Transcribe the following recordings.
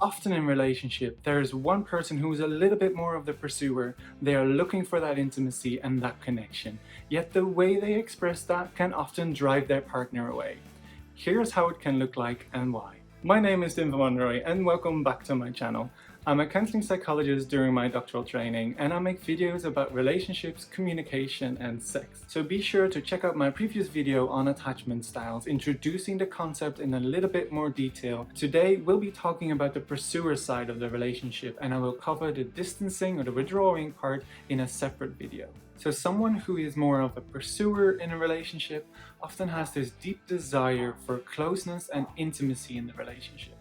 Often in relationship, there is one person who is a little bit more of the pursuer. They are looking for that intimacy and that connection. Yet the way they express that can often drive their partner away. Here's how it can look like and why. My name is Tim Monroy and welcome back to my channel. I'm a counseling psychologist during my doctoral training and I make videos about relationships, communication and sex. So be sure to check out my previous video on attachment styles, introducing the concept in a little bit more detail. Today we'll be talking about the pursuer side of the relationship and I will cover the distancing or the withdrawing part in a separate video. So someone who is more of a pursuer in a relationship often has this deep desire for closeness and intimacy in the relationship.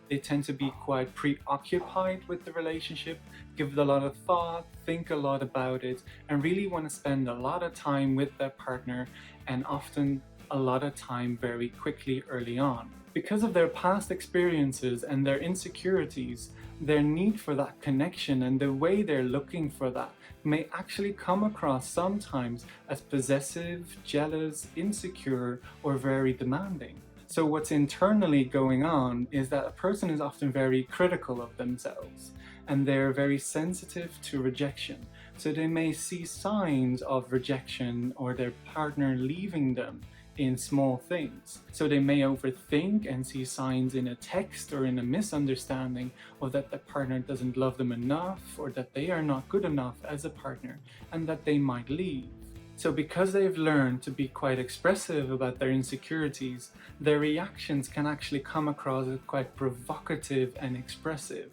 They tend to be quite preoccupied with the relationship, give it a lot of thought, think a lot about it, and really want to spend a lot of time with their partner, and often a lot of time very quickly early on. Because of their past experiences and their insecurities, their need for that connection and the way they're looking for that may actually come across sometimes as possessive, jealous, insecure, or very demanding. So what's internally going on is that a person is often very critical of themselves and they're very sensitive to rejection. So they may see signs of rejection or their partner leaving them in small things. So they may overthink and see signs in a text or in a misunderstanding of that the partner doesn't love them enough or that they are not good enough as a partner and that they might leave. So because they've learned to be quite expressive about their insecurities, their reactions can actually come across as quite provocative and expressive.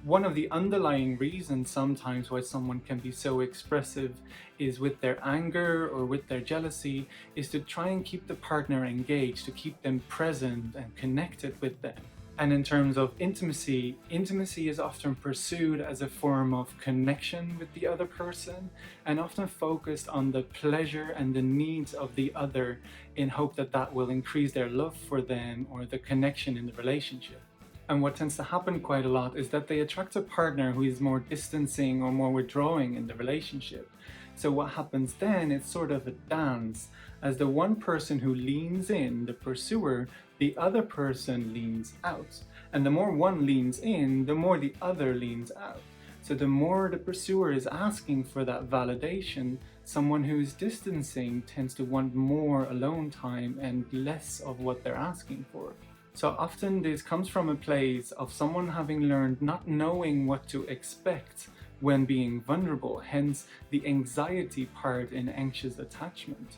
One of the underlying reasons sometimes why someone can be so expressive is with their anger or with their jealousy is to try and keep the partner engaged, to keep them present and connected with them. And in terms of intimacy, intimacy is often pursued as a form of connection with the other person and often focused on the pleasure and the needs of the other in hope that that will increase their love for them or the connection in the relationship. And what tends to happen quite a lot is that they attract a partner who is more distancing or more withdrawing in the relationship. So what happens then is sort of a dance. As the one person who leans in, the pursuer, the other person leans out. And the more one leans in, the more the other leans out. So the more the pursuer is asking for that validation, someone who is distancing tends to want more alone time and less of what they're asking for. So often this comes from a place of someone having learned not knowing what to expect when being vulnerable, hence the anxiety part in anxious attachment.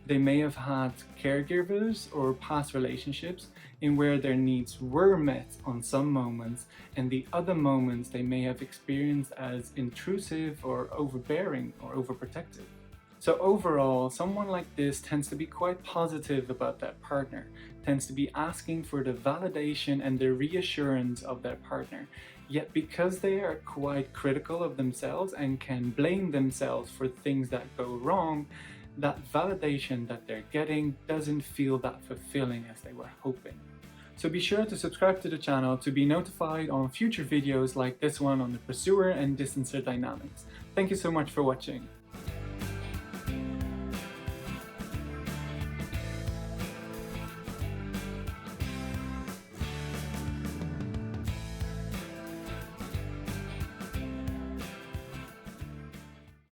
They may have had caregivers or past relationships in where their needs were met on some moments and the other moments they may have experienced as intrusive or overbearing or overprotective. So overall, someone like this tends to be quite positive about their partner, tends to be asking for the validation and the reassurance of their partner. Yet because they are quite critical of themselves and can blame themselves for things that go wrong, that validation that they're getting doesn't feel that fulfilling as they were hoping. So be sure to subscribe to the channel to be notified on future videos like this one on the pursuer and distancer dynamics. Thank you so much for watching.